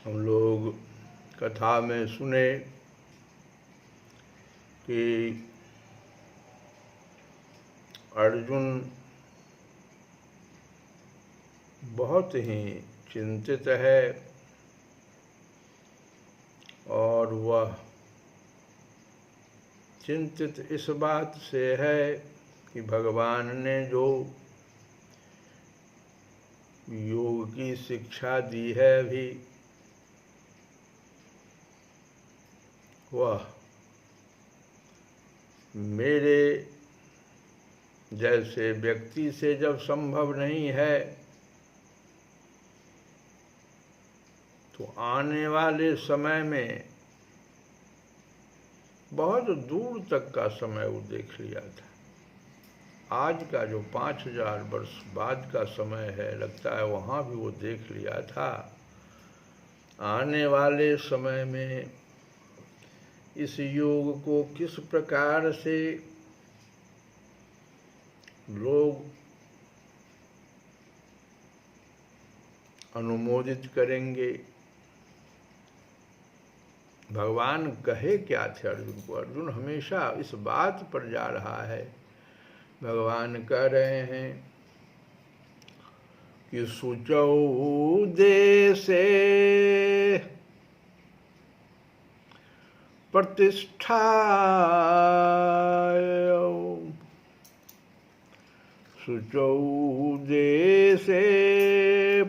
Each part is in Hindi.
हम लोग कथा में सुने कि अर्जुन बहुत ही चिंतित है और वह चिंतित इस बात से है कि भगवान ने जो योग की शिक्षा दी है अभी वह मेरे जैसे व्यक्ति से जब संभव नहीं है तो आने वाले समय में बहुत दूर तक का समय वो देख लिया था। आज का जो 5000 वर्ष बाद का समय है, लगता है वहाँ भी वो देख लिया था। आने वाले समय में इस योग को किस प्रकार से लोग अनुमोदित करेंगे। भगवान कहे क्या थे अर्जुन को? अर्जुन हमेशा इस बात पर जा रहा है। भगवान कह रहे हैं कि शुचौ देशे प्रतिष्ठा, शुचौ देशे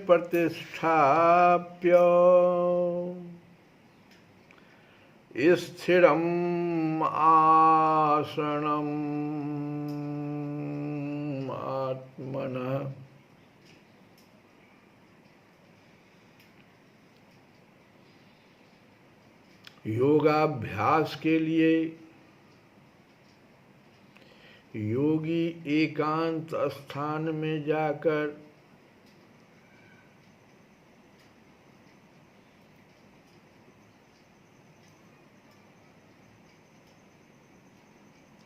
प्रतिष्ठाप्य स्थिरम् आसनम् आत्मनः। योगाभ्यास के लिए योगी एकांत स्थान में जाकर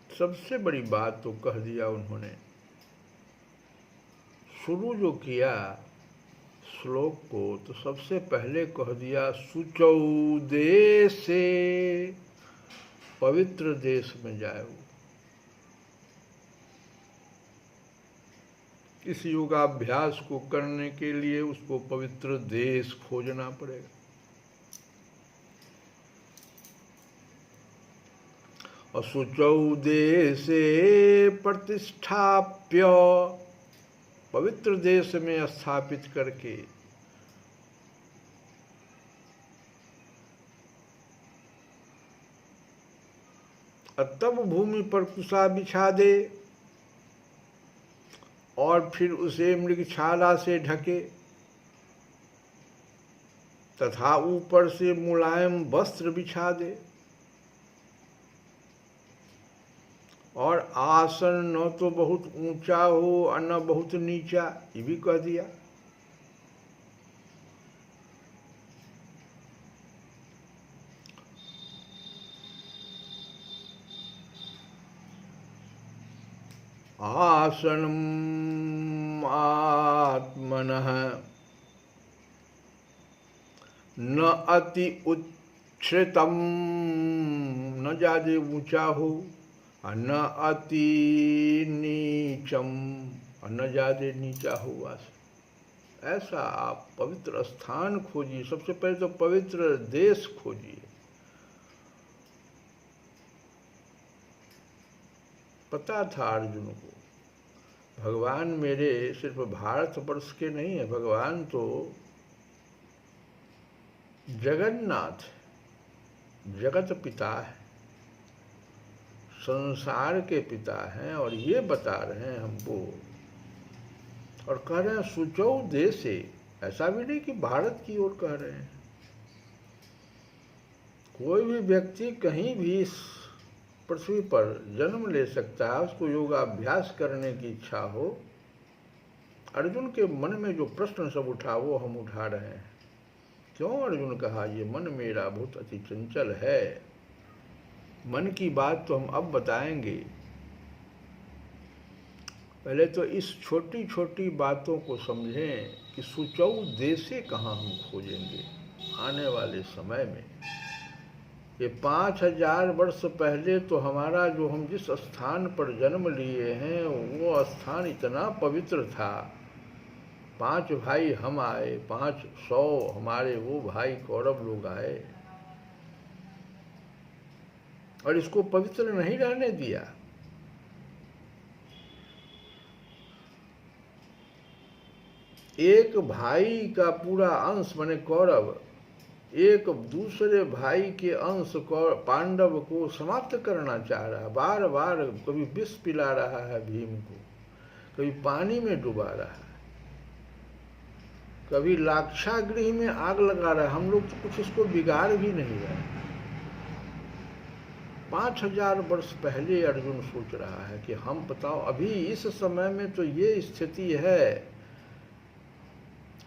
सबसे बड़ी बात तो कह दिया उन्होंने। शुरू जो किया श्लोक को तो सबसे पहले कह दिया शुचौ देशे, पवित्र देश में जाओ। इस योगाभ्यास को करने के लिए उसको पवित्र देश खोजना पड़ेगा। शुचौ देशे प्रतिष्ठाप्य, पवित्र देश में स्थापित करके तब भूमि पर कुशा बिछा दे और फिर उसे मृगछाला से ढके तथा ऊपर से मुलायम वस्त्र बिछा दे और आसन न तो बहुत ऊंचा हो और न बहुत नीचा, ये भी कह दिया। आसनम् आत्मनः न अति उच्छ्रितम, न ज्यादा ऊंचा हो न अति नीचम, न ज्यादा नीचा हो। ऐसा आप पवित्र स्थान खोजिए। सबसे पहले तो पवित्र देश खोजिए। पता था अर्जुन को भगवान मेरे सिर्फ भारतवर्ष के नहीं है, भगवान तो जगन्नाथ, जगत पिता है, संसार के पिता हैं। और ये बता रहे हैं हमको और कह रहे हैं शुचौ देशे। ऐसा भी नहीं कि भारत की ओर कह रहे हैं। कोई भी व्यक्ति कहीं भी पृथ्वी पर जन्म ले सकता है, उसको योगाभ्यास करने की इच्छा हो। अर्जुन के मन में जो प्रश्न सब उठा वो हम उठा रहे हैं। क्यों अर्जुन कहा ये मन मेरा बहुत अति चंचल है। मन की बात तो हम अब बताएंगे। पहले तो इस छोटी छोटी बातों को समझें कि शुचौ देशे कहाँ हम खोजेंगे आने वाले समय में। ये 5000 वर्ष पहले तो हमारा जो हम जिस स्थान पर जन्म लिए हैं वो स्थान इतना पवित्र था। 5 भाई हम आए, 500 हमारे वो भाई कौरव लोग आए और इसको पवित्र नहीं रहने दिया। एक भाई का पूरा अंश माने कौरव एक दूसरे भाई के अंश को, पांडव को समाप्त करना चाह रहा है। बार बार कभी विष पिला रहा है भीम को, कभी पानी में डुबा रहा है, कभी लाक्षागृह में आग लगा रहा है। हम लोग तो कुछ इसको बिगाड़ भी नहीं रहे। 5000 वर्ष पहले अर्जुन सोच रहा है कि हम बताओ अभी इस समय में तो ये स्थिति है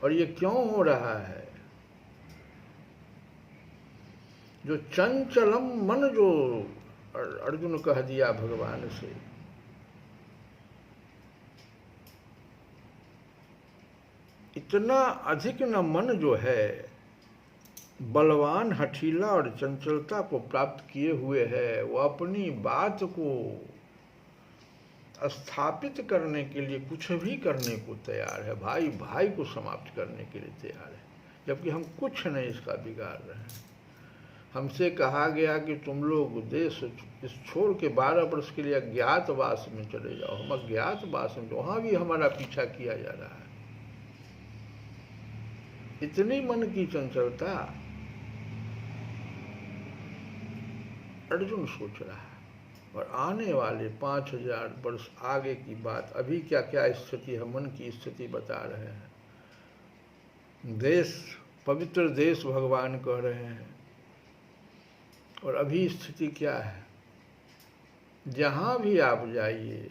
और ये क्यों हो रहा है। जो चंचलम मन, जो अर्जुन कह दिया भगवान से, इतना अधिक न मन जो है बलवान, हठीला और चंचलता को प्राप्त किए हुए है, वो अपनी बात को स्थापित करने के लिए कुछ भी करने को तैयार है। भाई भाई को समाप्त करने के लिए तैयार है, जबकि हम कुछ नहीं इसका बिगाड़ रहे हैं। हमसे कहा गया कि तुम लोग देश इस छोड़ के 12 वर्ष के लिए अज्ञातवास में चले जाओ। हम अज्ञातवास में, वहां भी हमारा पीछा किया जा रहा है। इतनी मन की चंचलता अर्जुन सोच रहा है। और आने वाले 5000 वर्ष आगे की बात, अभी क्या क्या स्थिति है, मन की स्थिति बता रहे हैं। देश, पवित्र देश भगवान कह रहे हैं। और अभी स्थिति क्या है, जहां भी आप जाइए,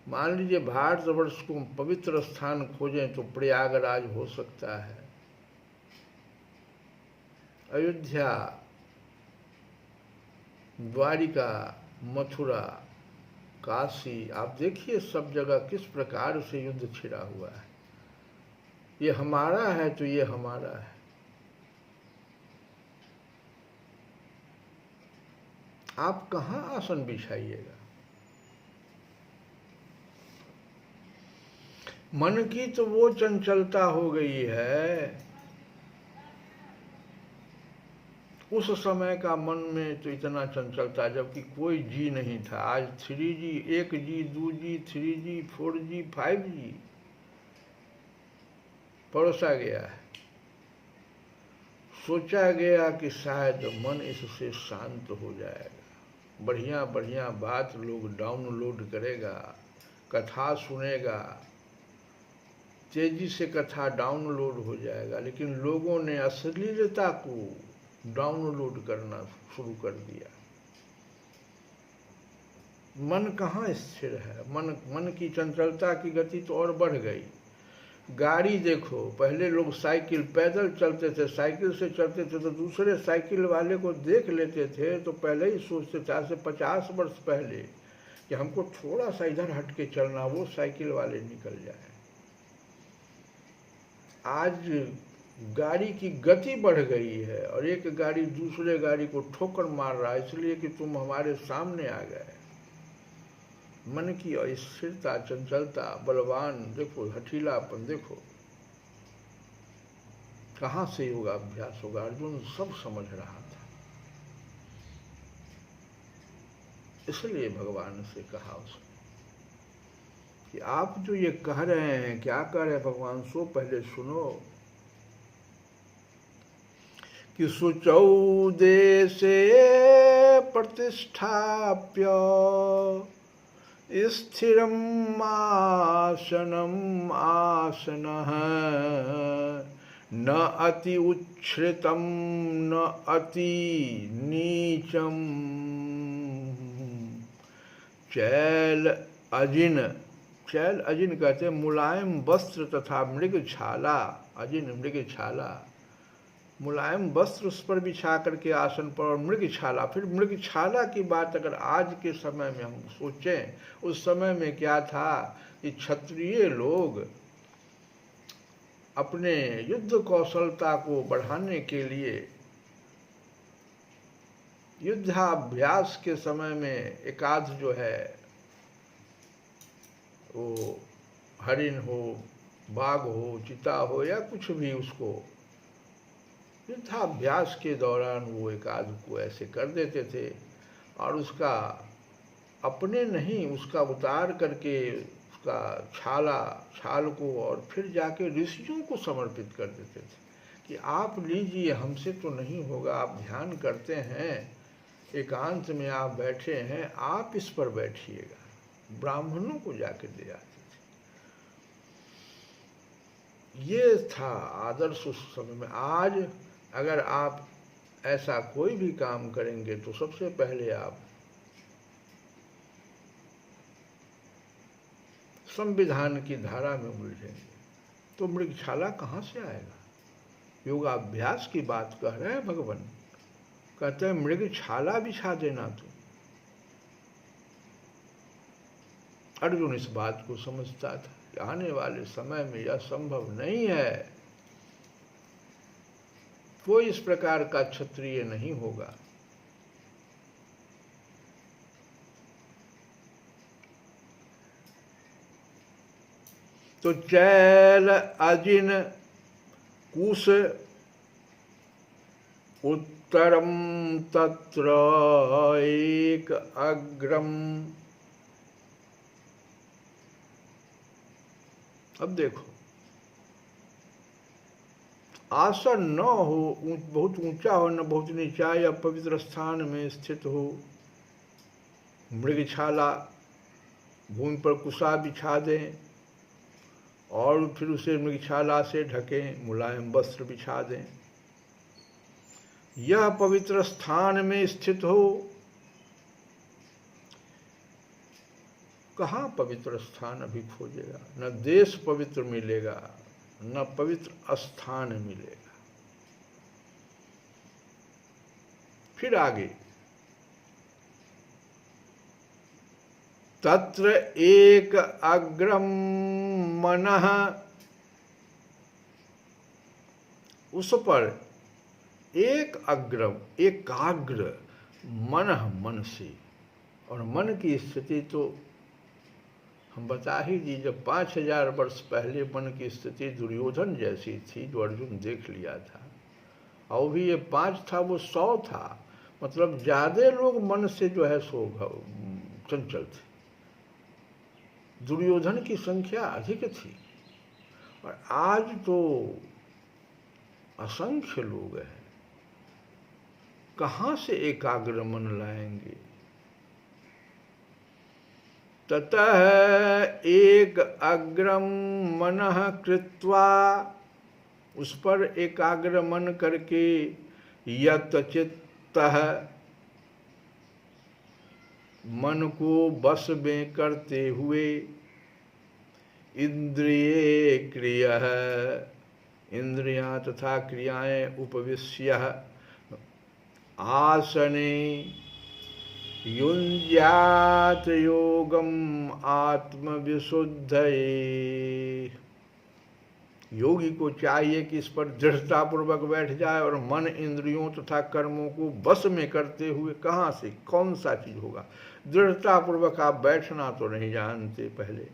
मान लीजिए भारतवर्ष को पवित्र स्थान खोजें तो प्रयागराज हो सकता है, अयोध्या, द्वारिका, मथुरा, काशी, आप देखिए सब जगह किस प्रकार से युद्ध छिड़ा हुआ है। ये हमारा है तो ये हमारा है। आप कहाँ आसन बिछाइएगा। मन की तो वो चंचलता हो गई है, उस समय का मन में तो इतना चंचलता, जबकि कोई जी नहीं था। आज 3G, 1G, 2G, 3G, 4G, 5G परोसा गया है। सोचा गया कि शायद मन इससे शांत हो जाएगा, बढ़िया बढ़िया बात लोग डाउनलोड करेगा, कथा सुनेगा, तेजी से कथा डाउनलोड हो जाएगा। लेकिन लोगों ने अश्लीलता को डाउनलोड करना शुरू कर दिया। मन कहाँ स्थिर है। मन की चंचलता की गति तो और बढ़ गई। गाड़ी देखो, पहले लोग साइकिल, पैदल चलते थे, साइकिल से चलते थे तो दूसरे साइकिल वाले को देख लेते थे तो पहले ही सोचते थे, आज से 50 वर्ष पहले, कि हमको थोड़ा सा इधर हट के चलना, वो साइकिल वाले निकल जाए। आज गाड़ी की गति बढ़ गई है और एक गाड़ी दूसरे गाड़ी को ठोकर मार रहा है, इसलिए कि तुम हमारे सामने आ गए। मन की अस्थिरता, चंचलता, बलवान देखो, हठीलापन देखो, कहाँ से योगाभ्यास होगा। अर्जुन सब समझ रहा था, इसलिए भगवान से कहा उसने कि आप जो ये कह रहे हैं, क्या कह रहे हैं भगवान, सो पहले सुनो। कि शुचौ देशे प्रतिष्ठाप्य स्थिरम् आसनम् आसनः न अति उच्छ्रितं न अति नीचम् चैल अजिन। चैल अजिन कहते हैं मुलायम वस्त्र तथा मृगछाला। अजिन मृगछाला, मुलायम वस्त्र उस पर बिछा करके आसन पर, और मृगछाला। फिर मृगछाला की बात अगर आज के समय में हम सोचें, उस समय में क्या था कि क्षत्रिय लोग अपने युद्ध कौशलता को बढ़ाने के लिए युद्धाभ्यास के समय में एकाध जो है वो हरिण हो, बाघ हो, चिता हो या कुछ भी, उसको युद्धाभ्यास के दौरान वो एकाध को ऐसे कर देते थे और उसका अपने नहीं, उसका उतार करके उसका छाल को और फिर जाके ऋषियों को समर्पित कर देते थे कि आप लीजिए, हमसे तो नहीं होगा, आप ध्यान करते हैं, एकांत में आप बैठे हैं, आप इस पर बैठिएगा। ब्राह्मणों को जाके दे आते थे। ये था आदर्श उस समय में। आज अगर आप ऐसा कोई भी काम करेंगे तो सबसे पहले आप संविधान की धारा में उलझेंगे। तो मृगशाला कहाँ से आएगा? योगाभ्यास की बात कह रहे हैं भगवान। कहते हैं मृगशाला बिछा देना। तो अर्जुन इस बात को समझता था कि आने वाले समय में यह संभव नहीं है, कोई इस प्रकार का क्षत्रिय नहीं होगा। तो चैल अजिन कुश उत्तरम तत्र एक अग्रम। अब देखो, आसन न हो, बहुत ऊंचा हो न बहुत नीचा, या पवित्र स्थान में स्थित हो। मृगशाला, भूमि पर कुशा बिछा दें और फिर उसे मृगशाला से ढकें, मुलायम वस्त्र बिछा दें। यह पवित्र स्थान में स्थित हो। कहाँ पवित्र स्थान अभी खोजेगा? न देश पवित्र मिलेगा, न पवित्र स्थान मिलेगा। फिर आगे, तत्र एक अग्रम मनः, उस पर एक अग्रम, एकाग्र मनः, मन से। और मन की स्थिति तो हम बता ही दी, जब 5000 वर्ष पहले मन की स्थिति दुर्योधन जैसी थी, जो अर्जुन देख लिया था। और भी ये 5 था, वो 100 था। मतलब ज्यादा लोग मन से जो है सो चंचल थे। दुर्योधन की संख्या अधिक थी, और आज तो असंख्य लोग हैं। कहाँ से एकाग्र मन लाएंगे? ततः एक अग्रम मनः कृत्वा, उस पर एकाग्र मन करके, यत चित्तः, मन को बस में करते हुए, इंद्रिये क्रियः, इंद्रियां तथा क्रियाएं, उपविश्य आसने युञ्ज्यात योगम आत्मविशुद्धये। योगी को चाहिए कि इस पर दृढ़तापूर्वक बैठ जाए और मन, इंद्रियों तथा कर्मों को बस में करते हुए। कहाँ से, कौन सा चीज होगा? दृढ़तापूर्वक आप बैठना तो नहीं जानते पहले,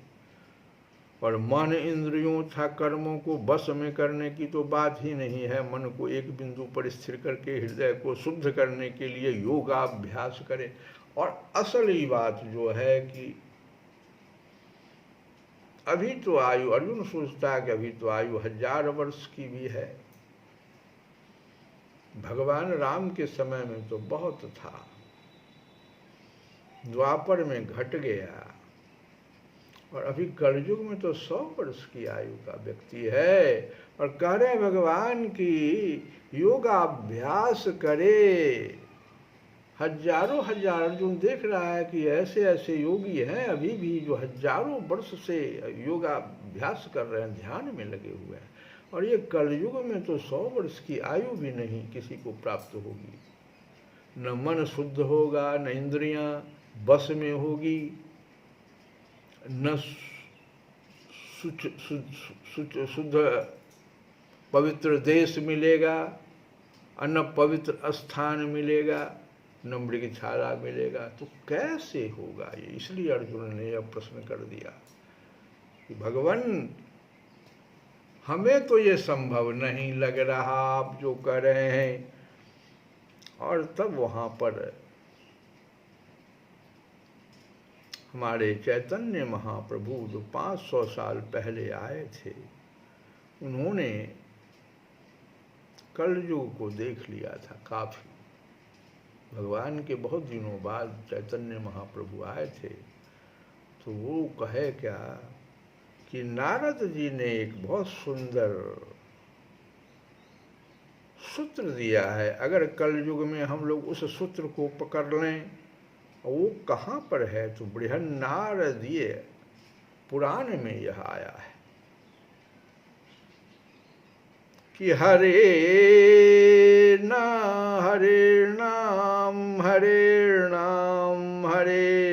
और मन, इंद्रियों तथा कर्मों को बस में करने की तो बात ही नहीं है। मन को एक बिंदु पर स्थिर करके हृदय को शुद्ध करने के लिए योगाभ्यास करें। और असली बात जो है कि अभी तो आयु, अर्जुन सोचता है कि अभी तो आयु 1000 वर्ष की भी है। भगवान राम के समय में तो बहुत था, द्वापर में घट गया, और अभी कलयुग में तो 100 वर्ष की आयु का व्यक्ति है। और कह रहे भगवान की योगाभ्यास करे। हजारों हजार, अर्जुन देख रहा है कि ऐसे ऐसे योगी हैं अभी भी जो हजारों वर्ष से योगाभ्यास कर रहे हैं, ध्यान में लगे हुए हैं। और ये कलयुग में तो 100 वर्ष की आयु भी नहीं किसी को प्राप्त होगी। न मन शुद्ध होगा, न इंद्रियां बस में होगी, न शुद्ध पवित्र देश मिलेगा, न पवित्र स्थान मिलेगा, न मृगशाला मिलेगा। तो कैसे होगा ये? इसलिए अर्जुन ने यह प्रश्न कर दिया कि भगवान, हमें तो ये संभव नहीं लग रहा आप जो कह रहे हैं। और तब वहां पर हमारे चैतन्य महाप्रभु जो 500 साल पहले आए थे, उन्होंने कलयुग को देख लिया था काफ़ी। भगवान के बहुत दिनों बाद चैतन्य महाप्रभु आए थे, तो वो कहे क्या कि नारद जी ने एक बहुत सुंदर सूत्र दिया है। अगर कलयुग में हम लोग उस सूत्र को पकड़ लें, वो कहाँ पर है, तो बृहन्नारदीय पुराण में यह आया है कि हरे नाम हरे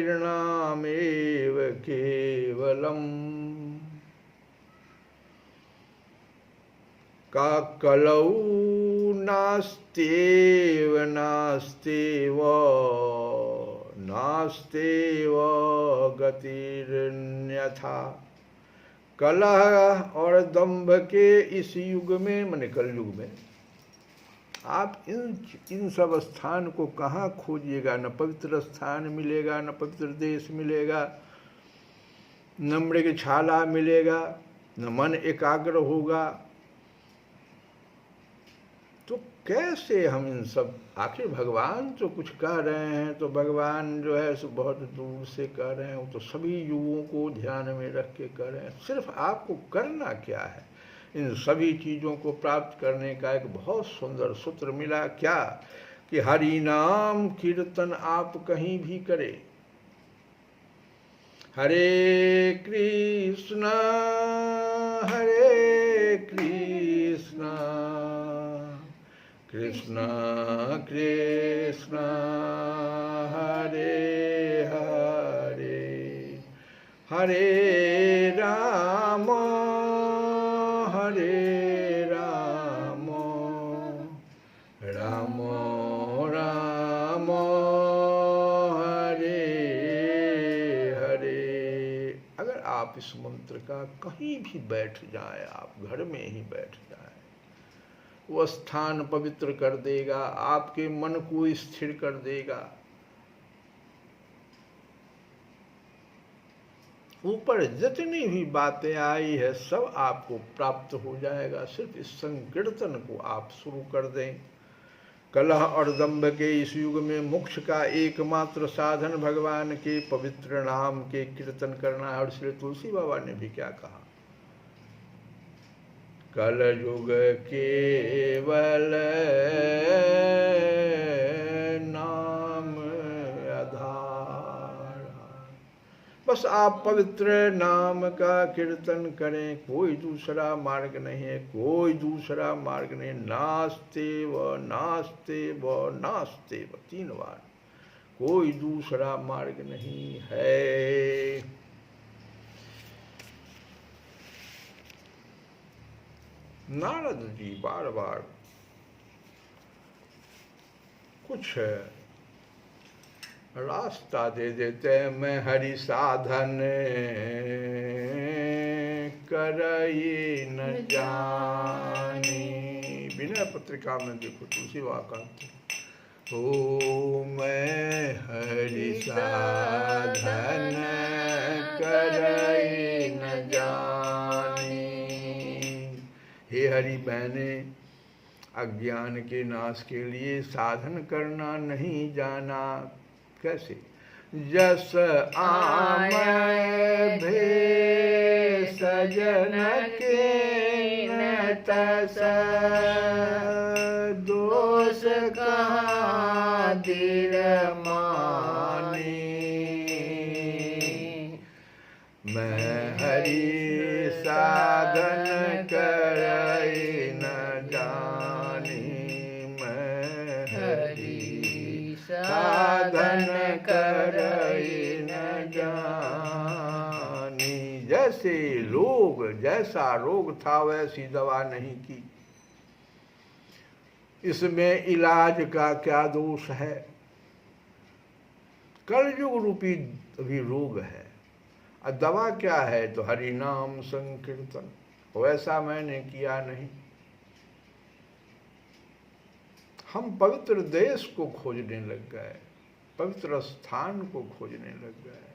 नाम एव केवलम का कलौ नास्तेव गतिरन्यथा। कलह और दंभ के इस युग में, माने कलयुग में, आप इन सब स्थान को कहाँ खोजिएगा। न पवित्र स्थान मिलेगा, न पवित्र देश मिलेगा, न मृगछाला मिलेगा, न मन एकाग्र होगा। तो कैसे हम इन सब, आखिर भगवान तो कुछ कह रहे हैं, तो भगवान जो है सो बहुत दूर से कह रहे हैं, वो तो सभी युगों को ध्यान में रख के कह रहे हैं। सिर्फ आपको करना क्या है, इन सभी चीज़ों को प्राप्त करने का एक बहुत सुंदर सूत्र मिला। क्या कि हरि नाम कीर्तन आप कहीं भी करें। हरे कृष्णा कृष्णा कृष्णा हरे हरे, हरे राम राम राम हरे हरे। अगर आप इस मंत्र का कहीं भी बैठ जाएं, आप घर में ही बैठ जाएं, वो स्थान पवित्र कर देगा, आपके मन को स्थिर कर देगा। ऊपर जितनी भी बातें आई है सब आपको प्राप्त हो जाएगा। सिर्फ इस संकीर्तन को आप शुरू कर दें। कलह और दंभ के इस युग में मोक्ष का एकमात्र साधन भगवान के पवित्र नाम के कीर्तन करना है। और इसलिए तुलसी बाबा ने भी क्या कहा, कलयुग केवल नाम आधार। बस आप पवित्र नाम का कीर्तन करें, कोई दूसरा मार्ग नहीं है, कोई दूसरा मार्ग नहीं। नास्तेव नास्तेव नास्तेव, 3 बार, कोई दूसरा मार्ग नहीं है। नारद जी बार बार कुछ रास्ता दे देते हैं। मैं हरि साधन करई न जानी। विनय पत्रिका में देखो तुलसी वाका, ओ मैं हरि साधन करई न जानी। हे हरि, मैंने अज्ञान के नाश के लिए साधन करना नहीं जाना। कैसे? जस आमय भे सजन के न तस, दोष कहाँ दिल मानी। मैं हरि साधन करई न जानी। मैं हरि साधन करई न जानी। जैसे लोग, जैसा रोग था वैसी दवा नहीं की। इसमें इलाज का क्या दोष है? कलयुग रूपी भी रोग है, और दवा क्या है? तो हरि नाम संकीर्तन। वैसा मैंने किया नहीं। हम पवित्र देश को खोजने लग गए, पवित्र स्थान को खोजने लग गए।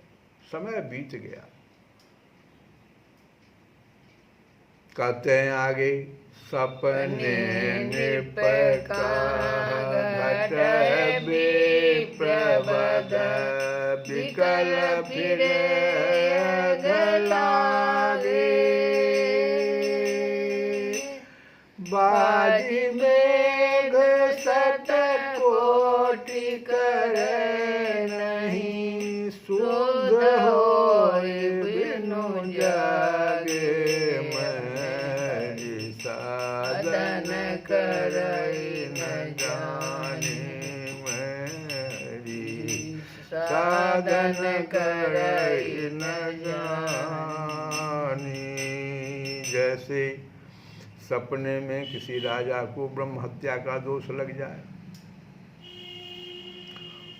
समय बीत गया। कहते हैं आगे, सपने निपका घट विप्रबद विकल फिरे लागे बाजी मेघ सत कोटि कर नहीं शुद्ध होए बिनु जागे मरि साधन करई न जाने मरि साधन करई न जाने। जैसे सपने में किसी राजा को ब्रह्म हत्या का दोष लग जाए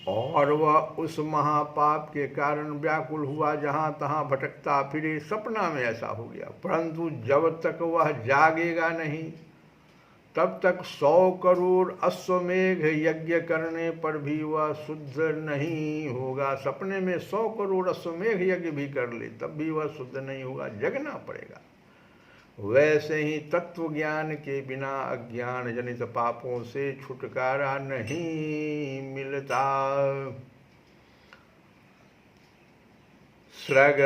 और वह उस महापाप के कारण व्याकुल हुआ, जहाँ तहाँ भटकता फिरे। सपना में ऐसा हो गया, परंतु जब तक वह जागेगा नहीं तब तक 100 करोड़ अश्वमेघ यज्ञ करने पर भी वह शुद्ध नहीं होगा। सपने में 100 करोड़ अश्वमेघ यज्ञ भी कर ले तब भी वह शुद्ध नहीं होगा, जगना पड़ेगा। वैसे ही तत्व ज्ञान के बिना अज्ञान जनित पापों से छुटकारा नहीं मिलता। सृग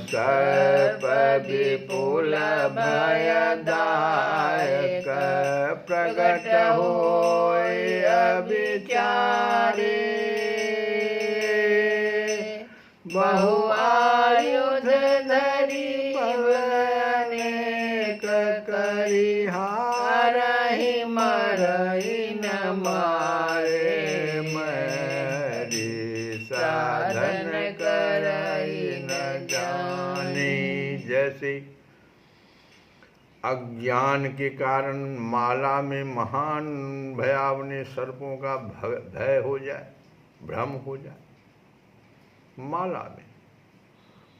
सर्प विपुल भयदायक प्रगट होय अविचारे बहुआयुध धरि हारहि मरहि न मारे मरि साधन करई न जाने। जैसे अज्ञान के कारण माला में महान भयावने सर्पों का भय हो जाए, भ्रम हो जाए माला में,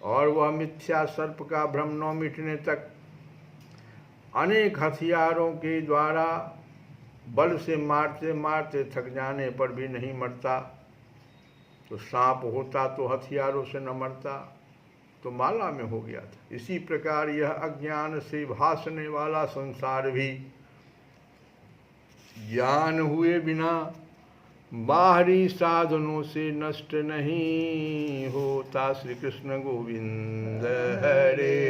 और वह मिथ्या सर्प का भ्रम न मिटने तक अनेक हथियारों के द्वारा बल से मारते मारते थक जाने पर भी नहीं मरता। तो सांप होता तो हथियारों से न मरता, तो माला में हो गया था। इसी प्रकार यह अज्ञान से भासने वाला संसार भी ज्ञान हुए बिना बाहरी साधनों से नष्ट नहीं होता। श्री कृष्ण गोविंद हरे।